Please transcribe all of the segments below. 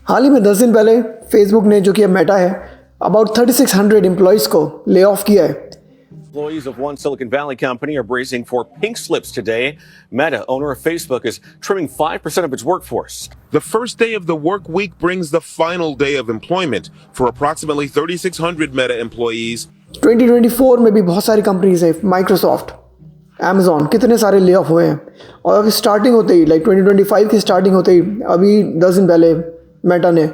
हाल ही में 10 दिन पहले फेसबुक ने, जो कि अब मेटा है, अबाउट 3600 एम्प्लॉयज़ को ले ऑफ किया है। Employees of one Silicon Valley company are bracing for pink slips today. Meta, owner of Facebook, is trimming 5% of its workforce. The first day of the work week brings the final day of employment for approximately 3,600 Meta employees. 2024 में भी बहुत सारी companies हैं, Microsoft, Amazon, कितने सारे lay off हुए हैं। और अभी स्टार्टिंग होते ही, लाइक 2025 की स्टार्टिंग होते ही, अभी 10 दिन पहले मेटा ने,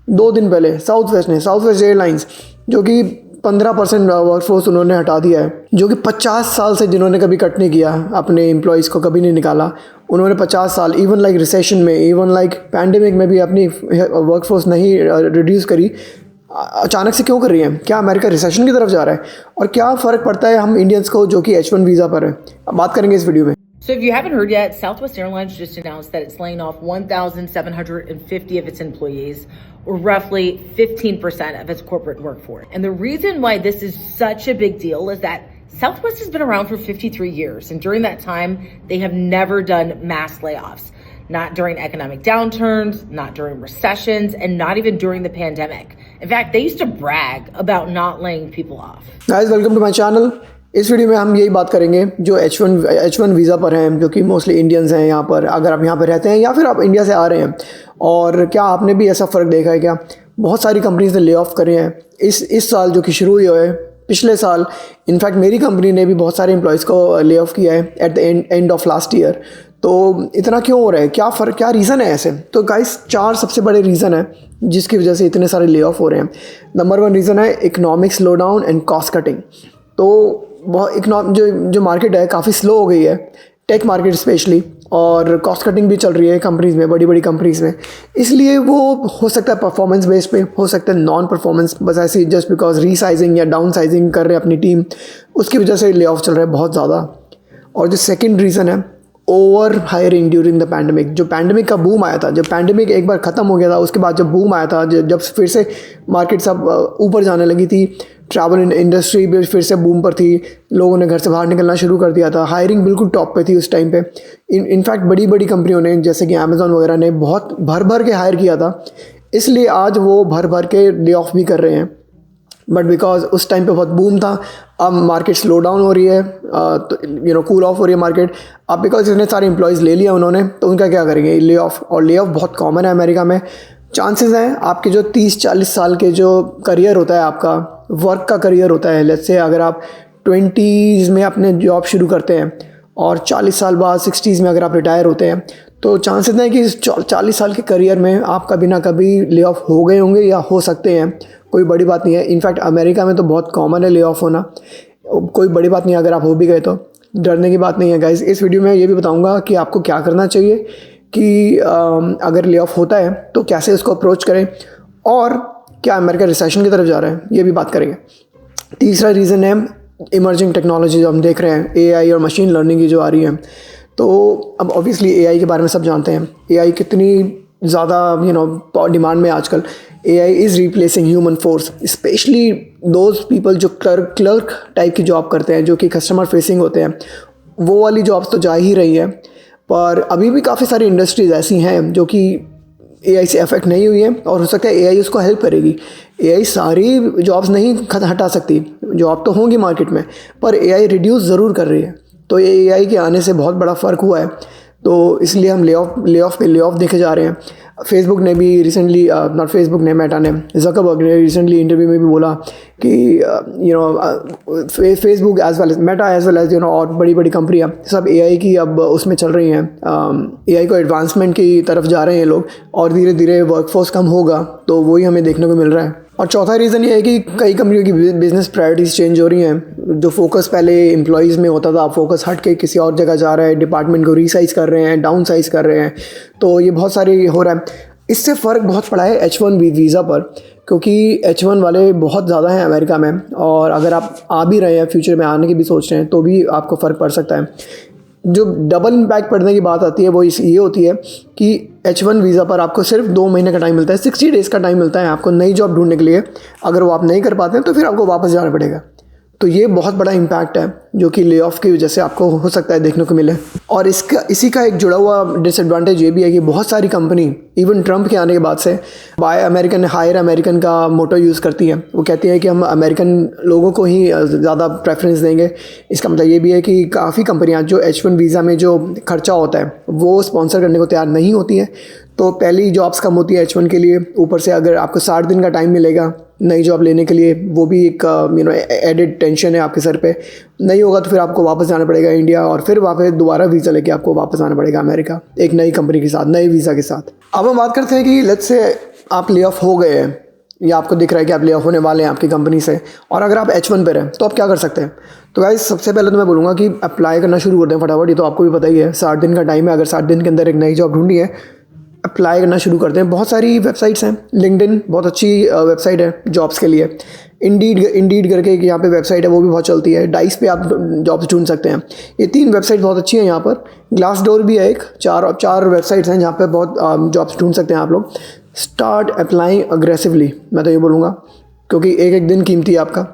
2 दिन पहले साउथ वेस्ट एयरलाइंस, जो कि 15% वर्कफोर्स उन्होंने हटा दिया है, जो कि 50 साल से जिन्होंने कभी कट नहीं किया, अपने एम्प्लॉयज़ को कभी नहीं निकाला, उन्होंने 50 साल, इवन लाइक रिसेशन में, इवन लाइक पैंडेमिक में भी अपनी वर्कफोर्स नहीं रिड्यूस करी। अचानक से क्यों कर रही है? क्या अमेरिका रिसेशन की तरफ जा रहा है? और क्या फ़र्क पड़ता है हम इंडियंस को जो कि H1 वीज़ा पर है? अब बात करेंगे इस वीडियो में। So if you haven't heard yet, Southwest Airlines just announced that it's laying off 1,750 of its employees, or roughly 15% of its corporate workforce. And the reason why this is such a big deal is that Southwest has been around for 53 years, and during that time, they have never done mass layoffs. Not during economic downturns, not during recessions, and not even during the pandemic. In fact, they used to brag about not laying people off. Guys, welcome to my channel. इस video में हम यही बात करेंगे जो H1 visa पर हैं, जो कि मोस्टली इंडियंस हैं यहाँ पर, अगर आप यहाँ पर रहते हैं या फिर आप इंडिया से आ रहे हैं। और क्या आपने भी ऐसा फ़र्क देखा है? क्या बहुत सारी कंपनीज ने ले ऑफ करे हैं इस साल, जो कि शुरू हुआ है पिछले साल। इनफैक्ट मेरी कंपनी ने भी बहुत सारे एम्प्लॉयज़ को ले ऑफ किया है at the end of last year. तो इतना क्यों हो रहा है? क्या फ़र्क, क्या रीज़न है ऐसे? तो गाइस, 4 सबसे बड़े रीज़न है जिसकी वजह से इतने सारे ले ऑफ हो रहे हैं। नंबर 1 रीज़न है economic slow down and cost cutting. तो बहुत जो मार्केट है काफ़ी स्लो हो गई है, टेक मार्केट स्पेशली, और कॉस्ट कटिंग भी चल रही है कंपनीज़ में, बड़ी बड़ी कंपनीज़ में। इसलिए वो हो सकता है परफॉर्मेंस बेस पे, हो सकता है नॉन परफॉर्मेंस, बस ऐसी जस्ट बिकॉज रीसाइजिंग या डाउन साइजिंग कर रहे हैं अपनी टीम, उसकी वजह से ले ऑफ चल रहा है बहुत ज़्यादा। और जो सेकेंड रीज़न है over hiring during the pandemic. जो पैंडमिक का बूम आया था, जब पैंडमिक एक बार ख़त्म हो गया था, उसके बाद जब बूम आया था, जब फिर से मार्केट सब ऊपर जाने लगी थी, ट्रैवल इंडस्ट्री भी फिर से बूम पर थी, लोगों ने घर से बाहर निकलना शुरू कर दिया था, हायरिंग बिल्कुल टॉप पे थी उस टाइम पे। इनफैक्ट बड़ी बड़ी कंपनियों ने, जैसे कि अमेज़ॉन वगैरह ने, बहुत भर के हायर किया था, इसलिए आज वो भर के ले ऑफ भी कर रहे हैं। बट बिकॉज उस टाइम पे बहुत बूम था, अब मार्केट स्लो डाउन हो रही है, तो कूल ऑफ हो रही है मार्केट। अब बिकॉज इतने सारे एम्प्लॉयज़ ले लिया उन्होंने, तो उनका क्या करेंगे? Lay off. और ले ऑफ बहुत कॉमन है अमेरिका में। चांसेस हैं आपके जो 30-40 साल के जो करियर होता है, आपका वर्क का करियर होता है, लेट्स से अगर आप 20s में अपने जॉब शुरू करते हैं और 40 साल बाद 60s में अगर आप रिटायर होते हैं, तो चांसेस हैं कि 40 साल के करियर में आप कभी ना कभी ले ऑफ हो गए होंगे या हो सकते हैं। कोई बड़ी बात नहीं है। इनफैक्ट अमेरिका में तो बहुत कॉमन है ले ऑफ होना, कोई बड़ी बात नहीं है। अगर आप हो भी गए तो डरने की बात नहीं है गाइस। इस वीडियो में ये भी बताऊंगा कि आपको क्या करना चाहिए कि अगर ले ऑफ होता है तो कैसे उसको अप्रोच करें, और क्या अमेरिका रिसेशन की तरफ जा रहा है, ये भी बात करेंगे। तीसरा रीज़न है इमर्जिंग टेक्नोलॉजी जो हम देख रहे हैं, AI और मशीन लर्निंग की जो आ रही है। तो अब ऑब्वियसली AI के बारे में सब जानते हैं, AI कितनी ज़्यादा डिमांड में आजकल। AI is replacing human force, specially those people जो क्लर्क टाइप की जॉब करते हैं, जो कि कस्टमर फेसिंग होते हैं। वो वाली जॉब्स तो जा ही रही है, पर अभी भी काफ़ी सारी इंडस्ट्रीज़ ऐसी हैं जो कि AI से अफेक्ट नहीं हुई है, और हो सकता है AI उसको हेल्प करेगी। AI सारी जॉब्स नहीं हटा सकती, जॉब तो होंगी मार्केट में, पर AI रिड्यूस ज़रूर कर रही है। तो AI के आने से बहुत बड़ा फ़र्क हुआ है, तो इसलिए हम ले ऑफ देखे जा रहे हैं। फेसबुक ने भी रिसेंटली, नॉट फेसबुक ने, मेटा ने, ज़करबर्ग ने रिसेंटली इंटरव्यू में भी बोला कि Facebook as well as Meta as well as और बड़ी बड़ी कंपनियाँ सब AI की अब उसमें चल रही हैं, AI को एडवांसमेंट की तरफ जा रहे हैं लोग, और धीरे धीरे वर्कफोर्स कम होगा, तो वही हमें देखने को मिल रहा है। और चौथा रीज़न ये है कि कई कंपनियों की बिज़नेस प्रायोरिटीज़ चेंज हो रही हैं। जो फोकस पहले एम्प्लॉयज़ में होता था, अब फोकस हट के किसी और जगह जा रहा है, डिपार्टमेंट को रीसाइज़ कर रहे हैं, डाउन साइज़ कर रहे हैं, तो ये बहुत सारे हो रहा है। इससे फ़र्क बहुत पड़ा है H1 वीज़ा पर, क्योंकि H1 वाले बहुत ज़्यादा हैं अमेरिका में, और अगर आप आ भी रहे हैं, फ्यूचर में आने की भी सोच रहे हैं, तो भी आपको फ़र्क पड़ सकता है। जो डबल इम्पैक्ट पड़ने की बात आती है वो ये होती है कि H1 वीज़ा पर आपको सिर्फ 2 महीने का टाइम मिलता है, 60 डेज़ का टाइम मिलता है आपको नई जॉब ढूंढने के लिए। अगर वो आप नहीं कर पाते हैं तो फिर आपको वापस जाना पड़ेगा। तो ये बहुत बड़ा इम्पैक्ट है जो कि ले ऑफ की वजह से आपको हो सकता है देखने को मिले। और इसी का एक जुड़ा हुआ डिसएडवांटेज ये भी है कि बहुत सारी कंपनी इवन ट्रंप के आने के बाद से बाय अमेरिकन हायर अमेरिकन का मोटो यूज़ करती है। वो कहती हैं कि हम अमेरिकन लोगों को ही ज़्यादा प्रेफरेंस देंगे। इसका मतलब ये भी है कि काफ़ी कंपनियाँ जो H1 वीज़ा में जो खर्चा होता है वो स्पॉन्सर करने को तैयार नहीं होती हैं। तो पहली जॉब्स कम होती है H1 के लिए, ऊपर से अगर आपको 60 दिन का टाइम मिलेगा नई जॉब लेने के लिए, वो भी एक एडेड टेंशन है आपके सर पे। नहीं होगा तो फिर आपको वापस जाना पड़ेगा इंडिया और फिर वापस दोबारा वीज़ा लेके आपको वापस आना पड़ेगा अमेरिका एक नई कंपनी के साथ, नए वीज़ा के साथ। अब हम बात करते हैं कि लेट्स से आप ले ऑफ हो गए हैं या आपको दिख रहा है कि आप ले ऑफ होने वाले हैं आपकी कंपनी से, और अगर आप H1 पर हैं तो आप क्या कर सकते हैं। तो गाइस सबसे पहले तो मैं बोलूँगा कि अप्लाई करना शुरू कर दें फटाफट। ये तो आपको भी पता ही है 60 दिन का टाइम है। अगर 60 दिन के अंदर एक नई जॉब ढूंढी है, अप्लाई करना शुरू करते हैं। बहुत सारी वेबसाइट्स हैं, लिंक्डइन बहुत अच्छी वेबसाइट है जॉब्स के लिए, इंडीड करके एक यहाँ पे वेबसाइट है वो भी बहुत चलती है, डाइस पे आप जॉब्स ढूंढ सकते हैं। ये 3 वेबसाइट बहुत अच्छी हैं यहाँ पर। ग्लासडोर भी है एक, चार वेबसाइट्स हैं जहाँ पे बहुत जॉब्स ढूंढ सकते हैं आप लोग। स्टार्ट अप्लाइंग अग्रेसिवली, मैं तो ये बोलूँगा, क्योंकि एक दिन कीमती है आपका।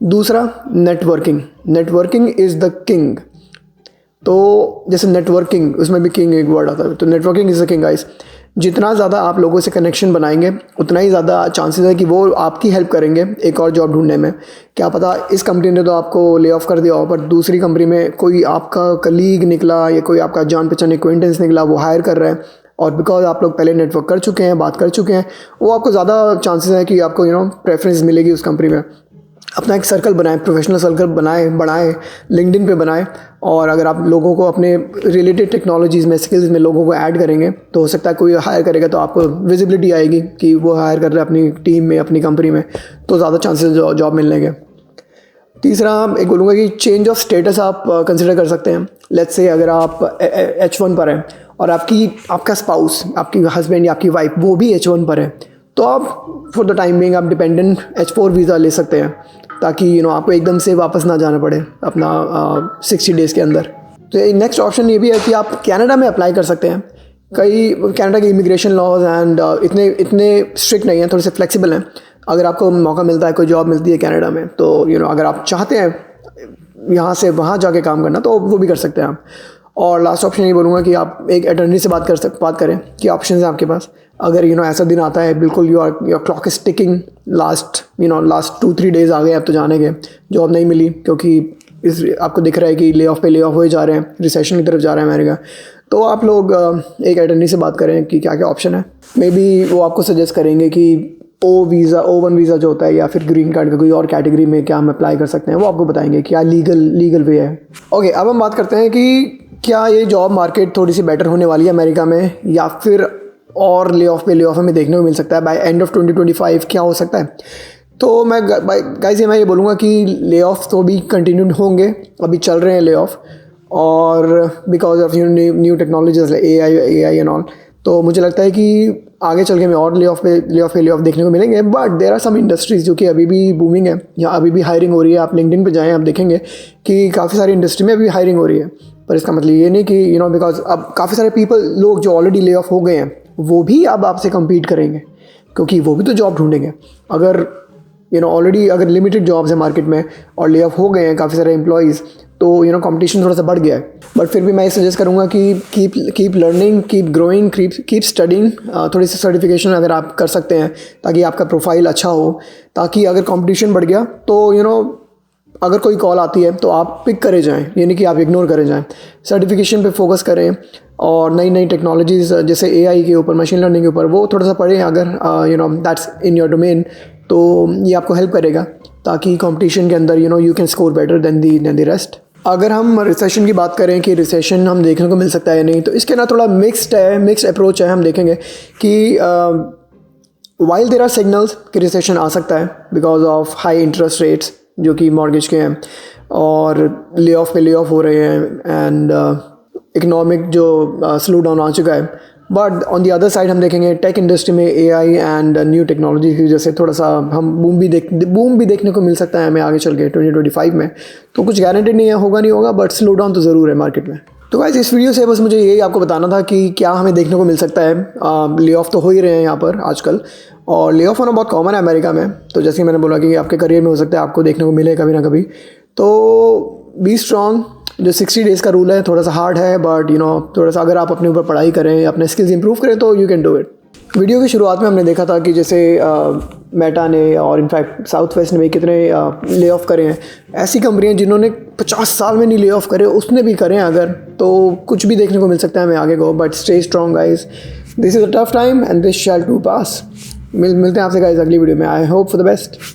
दूसरा नेटवर्किंग इज़ द किंग। तो जैसे नेटवर्किंग, उसमें भी किंग एक वर्ड आता है, तो networking is the king guys. जितना ज़्यादा आप लोगों से कनेक्शन बनाएंगे उतना ही ज़्यादा चांसेस है कि वो आपकी हेल्प करेंगे एक और जॉब ढूंढने में। क्या पता इस कंपनी ने तो आपको ले ऑफ कर दिया हो, पर दूसरी कंपनी में कोई आपका कलीग निकला या कोई आपका जान पहचान एक्वेंटेंस निकला, वो हायर कर रहा है, और बिकॉज आप लोग पहले नेटवर्क कर चुके हैं, बात कर चुके हैं, वो आपको ज़्यादा चांसेस है कि आपको प्रेफरेंस मिलेगी उस कंपनी में। अपना एक सर्कल बनाएं, प्रोफेशनल सर्कल बढ़ाएं, लिंक्डइन पे बनाएं। और अगर आप लोगों को अपने रिलेटेड टेक्नोलॉजीज़ में, स्किल्स में लोगों को ऐड करेंगे तो हो सकता है कोई हायर करेगा तो आपको विजिबिलिटी आएगी कि वो हायर कर रहे हैं अपनी टीम में, अपनी कंपनी में, तो ज़्यादा चांसेस जॉब मिलने के। तीसरा एक बोलूँगा कि चेंज ऑफ स्टेटस आप कंसिडर कर सकते हैं। लेट्स से अगर आप H1 पर हैं और आपका स्पाउस, आपकी हस्बैंड या आपकी वाइफ वो भी H1 पर है, तो आप फॉर द टाइम बिंग आप डिपेंडेंट H4 वीज़ा ले सकते हैं, ताकि आपको एकदम से वापस ना जाना पड़े अपना 60 डेज़ के अंदर। तो नेक्स्ट ऑप्शन ये भी है कि आप कनाडा में अप्लाई कर सकते हैं। कनाडा के इमिग्रेशन लॉज एंड इतने स्ट्रिक्ट नहीं हैं, थोड़े से फ्लेक्सिबल हैं। अगर आपको मौका मिलता है, कोई जॉब मिलती है कनाडा में, तो अगर आप चाहते हैं यहाँ से वहाँ जाके काम करना तो वो भी कर सकते हैं आप। और लास्ट ऑप्शन ये बोलूँगा कि आप एक अटर्नी से बात करें कि ऑप्शन है आपके पास। अगर ऐसा दिन आता है बिल्कुल your clock is ticking, last 2-3 days आ गए अब तो जाने के, जॉब नहीं मिली क्योंकि आपको दिख रहा है कि ले ऑफ हो जा रहे हैं, रिसेशन की तरफ जा रहा है अमेरिका, तो आप लोग एक अटर्नी से बात करें कि क्या क्या ऑप्शन है। मे बी वो आपको सजेस्ट करेंगे कि O1 वीज़ा जो होता है या फिर ग्रीन कार्ड का कोई और कैटेगरी में क्या हम अप्लाई कर सकते हैं, वो आपको बताएंगे क्या लीगल वे है। ओके, अब हम बात करते हैं कि क्या ये जॉब मार्केट थोड़ी सी बेटर होने वाली है अमेरिका में, या फिर और ले ऑफ हमें देखने को मिल सकता है बाय एंड ऑफ 2025 क्या हो सकता है। तो मैं ये बोलूँगा कि ले ऑफ तो भी कंटिन्यूड होंगे, अभी चल रहे हैं ले ऑफ, और because of new technologies AI and all. तो मुझे लगता है कि आगे चल के हमें और ले ऑफ देखने को मिलेंगे। But there are some industries जो कि अभी भी बूमिंग है या अभी भी हायरिंग हो रही है। आप लिंक्डइन पे जाएं, आप देखेंगे कि काफ़ी सारी इंडस्ट्री में अभी हायरिंग हो रही है। पर इसका मतलब ये नहीं कि बिकॉज अब काफ़ी सारे लोग जो ऑलरेडी ले ऑफ हो गए हैं वो भी अब आपसे कम्पीट करेंगे, क्योंकि वो भी तो जॉब ढूंढेंगे। अगर ऑलरेडी अगर लिमिटेड जॉब्स है मार्केट में और ले ऑफ हो गए हैं काफ़ी सारे एम्प्लॉयज़, तो कंपटीशन थोड़ा सा बढ़ गया है। बट फिर भी मैं सजेस्ट करूँगा कि keep learning, keep growing, keep studying. थोड़ी सी सर्टिफिकेशन अगर आप कर सकते हैं ताकि आपका प्रोफाइल अच्छा हो, ताकि अगर कंपटीशन बढ़ गया तो अगर कोई कॉल आती है तो आप पिक करे जाएं, यानी कि आप इग्नोर करे जाएं। सर्टिफिकेशन पे फोकस करें और नई नई जैसे AI के ऊपर, मशीन लर्निंग के ऊपर वो थोड़ा सा पढ़ें अगर दैट्स इन योर डोमेन, तो ये आपको हेल्प करेगा ताकि कंपटीशन के अंदर you can score better than the rest. अगर हम रिसेशन की बात करें कि रिसेशन हम देखने को मिल सकता है या नहीं, तो इसके थोड़ा मिक्स्ड अप्रोच है। हम देखेंगे कि वाइल देयर आर सिग्नल्स कि रिसेशन आ सकता है because of high interest rates जो कि मॉर्गेज के हैं, और ले ऑफ हो रहे हैं, एंड इकोनॉमिक जो स्लो डाउन आ चुका है। But on the other side हम देखेंगे टेक इंडस्ट्री में AI एंड न्यू टेक्नोलॉजी की वजह से थोड़ा सा हम बूम भी देखने को मिल सकता है हमें आगे चल के 2025 में। तो कुछ गारंटेड नहीं है, होगा नहीं होगा, बट स्लो डाउन तो ज़रूर है मार्केट में। तो गाइस इस वीडियो से बस मुझे यही आपको बताना था कि क्या हमें देखने को मिल सकता है। ले ऑफ तो हो ही रहे हैं यहाँ पर आजकल, और ले ऑफ होना बहुत कॉमन है अमेरिका में, तो जैसे मैंने बोला कि आपके करियर में हो सकता है आपको देखने को मिले कभी ना कभी। तो बी स्ट्रॉन्ग। जो 60 डेज़ का रूल है थोड़ा सा हार्ड है, बट थोड़ा सा अगर आप अपने ऊपर पढ़ाई करें, अपने स्किल्स इंप्रूव करें तो you can do it. Video की शुरुआत में हमने देखा था कि जैसे मेटा ने और इनफैक्ट साउथ वेस्ट ने भी कितने ले ऑफ करे हैं। ऐसी कंपनियां जिन्होंने 50 साल में नहीं ले ऑफ करे उसने भी करें अगर, तो कुछ भी देखने को मिल सकता है हमें आगे को। But stay strong guys, this is a tough time and this shall too pass. मिलते हैं आपसे गाइज अगली वीडियो में। I hope for the best.